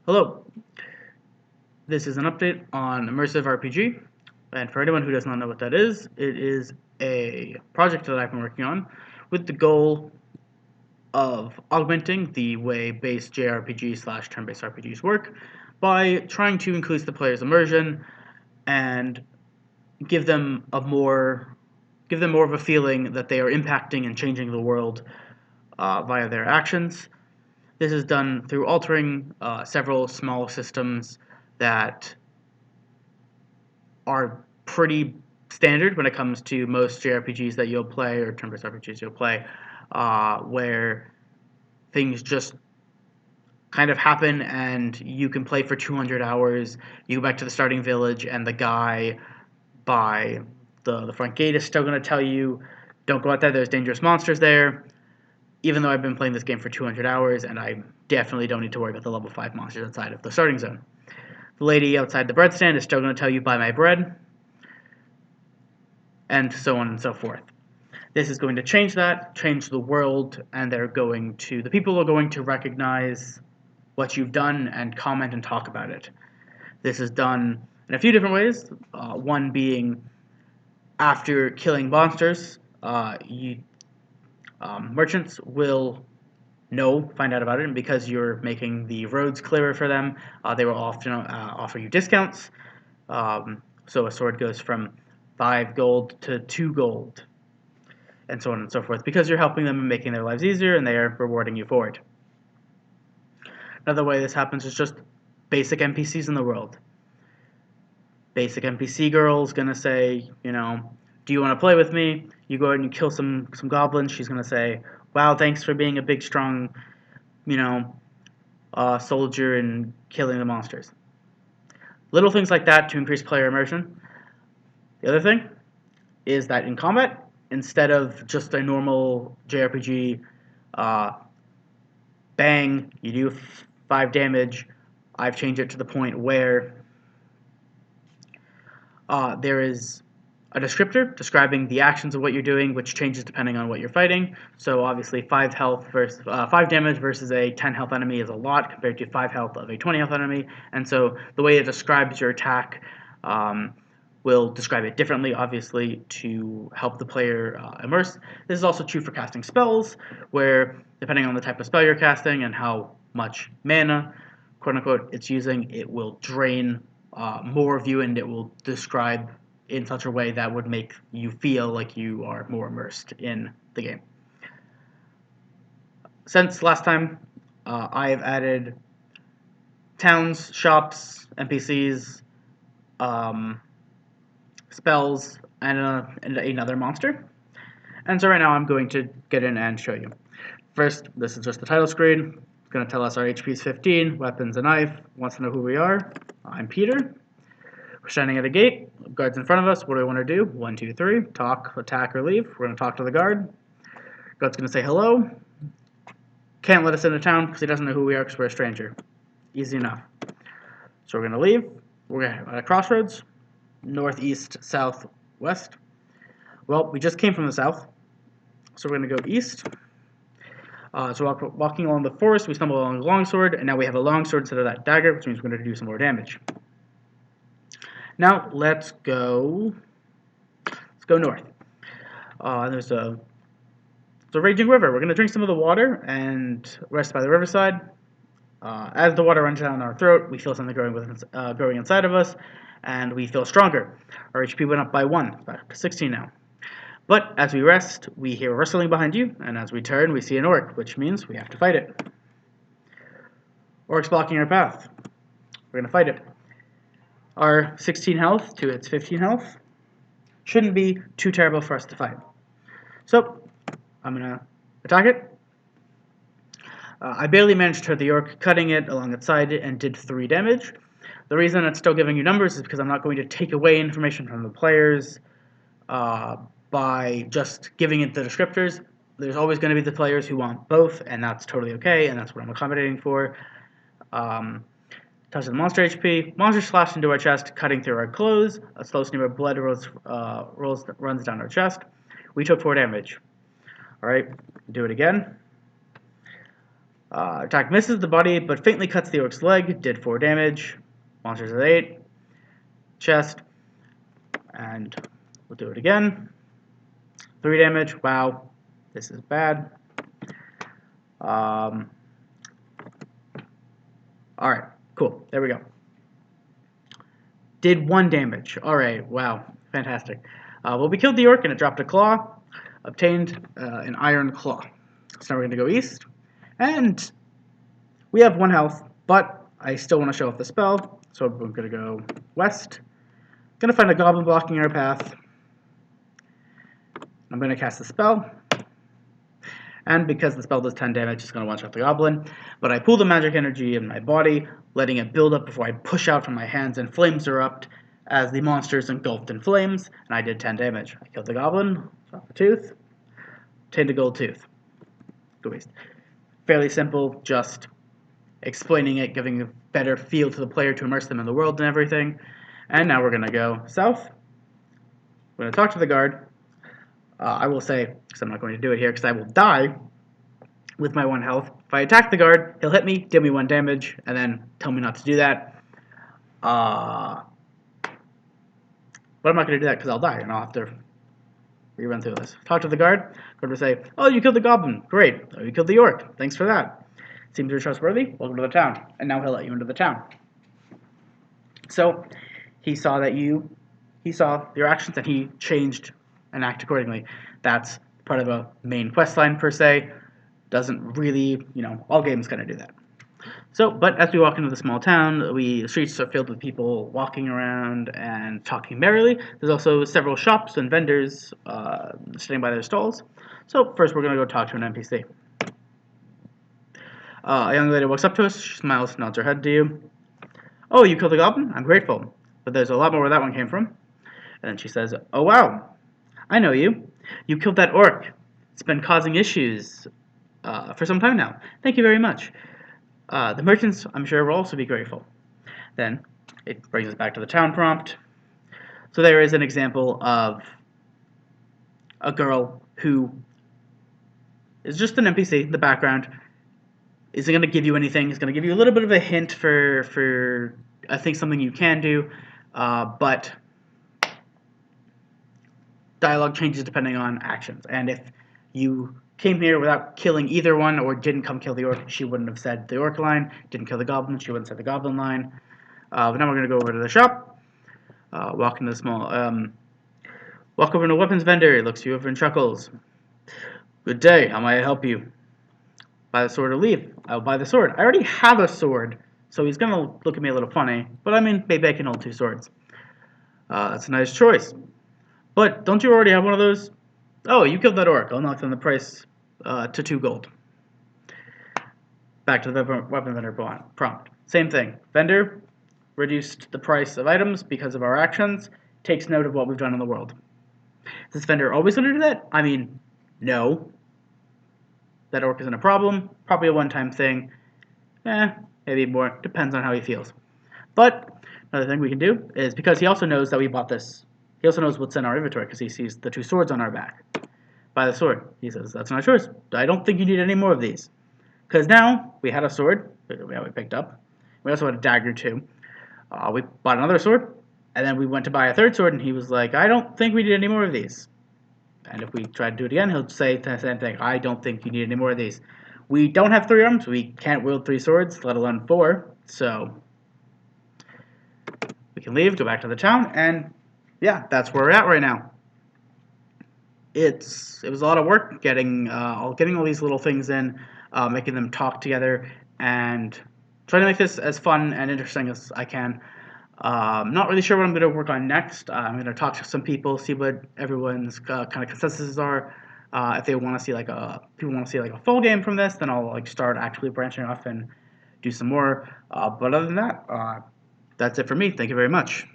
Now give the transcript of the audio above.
Hello, this is an update on Immersive RPG, and for anyone who does not know what that is, it is a project that I've been working on with the goal of augmenting the way base JRPG slash turn-based RPGs work by trying to increase the player's immersion and give them more of a feeling that they are impacting and changing the world via their actions. This is done through altering several small systems that are pretty standard when it comes to most JRPGs that you'll play or turn-based RPGs you'll play, where things just kind of happen and you can play for 200 hours. You go back to the starting village and the guy by the front gate is still going to tell you, don't go out there, there's dangerous monsters there. Even though I've been playing this game for 200 hours and I definitely don't need to worry about the level 5 monsters outside of the starting zone. The lady outside the bread stand is still going to tell you, buy my bread, and so on and so forth. This is going to change that, change the world, and the people are going to recognize what you've done and comment and talk about it. This is done in a few different ways. One being after killing monsters, merchants will find out about it, and because you're making the roads clearer for them, they will often offer you discounts. So a sword goes from 5 gold to 2 gold, and so on and so forth, because you're helping them and making their lives easier, and they are rewarding you for it. Another way this happens is just basic NPCs in the world. Basic NPC girl's gonna say, do you want to play with me? You go out and you kill some goblins. She's gonna say, wow, thanks for being a big, strong, soldier and killing the monsters. Little things like that to increase player immersion. The other thing is that in combat, instead of just a normal JRPG, bang, you do 5 damage, I've changed it to the point where there is a descriptor describing the actions of what you're doing, which changes depending on what you're fighting. So obviously 5 damage versus a 10 health enemy is a lot compared to 5 health of a 20 health enemy, and so the way it describes your attack will describe it differently, obviously, to help the player immerse. This is also true for casting spells, where depending on the type of spell you're casting and how much mana, quote-unquote, it's using, it will drain more of you, and it will describe in such a way that would make you feel like you are more immersed in the game. Since last time, I have added towns, shops, NPCs, spells, and another monster. And so right now I'm going to get in and show you. First, this is just the title screen. It's going to tell us our HP is 15, weapons a knife, wants to know who we are. I'm Peter. We're standing at a gate, guard's in front of us. What do we want to do? 1, 2, 3, talk, attack, or leave. We're going to talk to the guard. Guard's going to say hello. Can't let us into town because he doesn't know who we are because we're a stranger. Easy enough. So we're going to leave. We're at a crossroads. North, east, south, west. Well, we just came from the south, so we're going to go east. So walking along the forest, we stumble along a longsword, and now we have a longsword instead of that dagger, which means we're going to do some more damage. Now let's go north. There's a raging river. We're going to drink some of the water and rest by the riverside. As the water runs down our throat, we feel something growing inside of us, and we feel stronger. Our HP went up by 1, back to 16 now. But as we rest, we hear rustling behind you, and as we turn, we see an orc, which means we have to fight it. Orc's blocking our path. We're going to fight it. Our 16 health to its 15 health shouldn't be too terrible for us to fight. So, I'm going to attack it. I barely managed to hurt the orc, cutting it along its side, and did 3 damage. The reason it's still giving you numbers is because I'm not going to take away information from the players by just giving it the descriptors. There's always going to be the players who want both, and that's totally okay, and that's what I'm accommodating for. Touches the monster HP. Monster slashed into our chest, cutting through our clothes. A slow stream of blood runs down our chest. We took 4 damage. Alright, do it again. Attack misses the body, but faintly cuts the orc's leg. Did 4 damage. Monsters at 8. Chest. And we'll do it again. 3 damage. Wow. This is bad. Alright. Cool. There we go. Did 1 damage. Alright. Wow. Fantastic. Well, we killed the orc and it dropped a claw. Obtained an iron claw. So now we're going to go east. And we have 1 health, but I still want to show off the spell. So we're going to go west. Going to find a goblin blocking our path. I'm going to cast the spell. And because the spell does 10 damage, it's going to one-shot the goblin. But I pull the magic energy in my body, letting it build up before I push out from my hands, and flames erupt as the monster is engulfed in flames. And I did 10 damage. I killed the goblin, shot the tooth, obtained a gold tooth. Go waste. Fairly simple, just explaining it, giving a better feel to the player to immerse them in the world and everything. And now we're going to go south. We're going to talk to the guard. I will say, because I'm not going to do it here, because I will die with my 1 health. If I attack the guard, he'll hit me, deal me 1 damage, and then tell me not to do that. But I'm not going to do that because I'll die, and I'll have to rerun through this. Talk to the guard. Guard will say, "Oh, you killed the goblin. Great. Oh, you killed the orc. Thanks for that. Seems you're trustworthy. Welcome to the town." And now he'll let you into the town. So he saw your actions, and he changed and act accordingly. That's part of a main quest line per se. Doesn't really, all games kind of do that. So, but as we walk into the small town, the streets are filled with people walking around and talking merrily. There's also several shops and vendors sitting by their stalls. So first we're going to go talk to an NPC. A young lady walks up to us, she smiles, nods her head to you. "Oh, you killed the goblin? I'm grateful. But there's a lot more where that one came from." And then she says, "Oh wow, I know you. You killed that orc. It's been causing issues for some time now. Thank you very much. The merchants, I'm sure, will also be grateful." Then it brings us back to the town prompt. So there is an example of a girl who is just an NPC in the background. Isn't going to give you anything. It's going to give you a little bit of a hint for I think, something you can do. But dialogue changes depending on actions. And if you came here without killing either one, or didn't come kill the orc, she wouldn't have said the orc line. Didn't kill the goblin, she wouldn't say the goblin line. But now we're going to go over to the shop. Walk into the small... walk over to a weapons vendor. He looks you over and chuckles. "Good day, how may I help you?" "Buy the sword or leave." "I'll buy the sword. I already have a sword." So he's going to look at me a little funny. But I mean, maybe I can hold 2 swords. "That's a nice choice. But don't you already have one of those?" "Oh, you killed that orc. I'll knock down the price to 2 gold. Back to the weapon vendor prompt. Same thing. Vendor reduced the price of items because of our actions. Takes note of what we've done in the world. Is this vendor always going to do that? I mean, no. That orc isn't a problem. Probably a one-time thing. Maybe more. Depends on how he feels. But another thing we can do is, because he also knows that we bought this, he also knows what's in our inventory because he sees the 2 swords on our back. Buy the sword. He says, "That's not yours. I don't think you need any more of these." Because now we had a sword we picked up. We also had a dagger too. We bought another sword, and then we went to buy a 3rd sword, and he was like, "I don't think we need any more of these." And if we try to do it again, he'll say the same thing. "I don't think you need any more of these." We don't have 3 arms. We can't wield 3 swords, let alone 4. So we can leave, go back to the town, and yeah, that's where we're at right now. It was a lot of work getting all these little things in, making them talk together, and trying to make this as fun and interesting as I can. Not really sure what I'm going to work on next. I'm going to talk to some people, see what everyone's kind of consensuses are. If they want to see people want to see a full game from this, then I'll start actually branching off and do some more. But other than that, that's it for me. Thank you very much.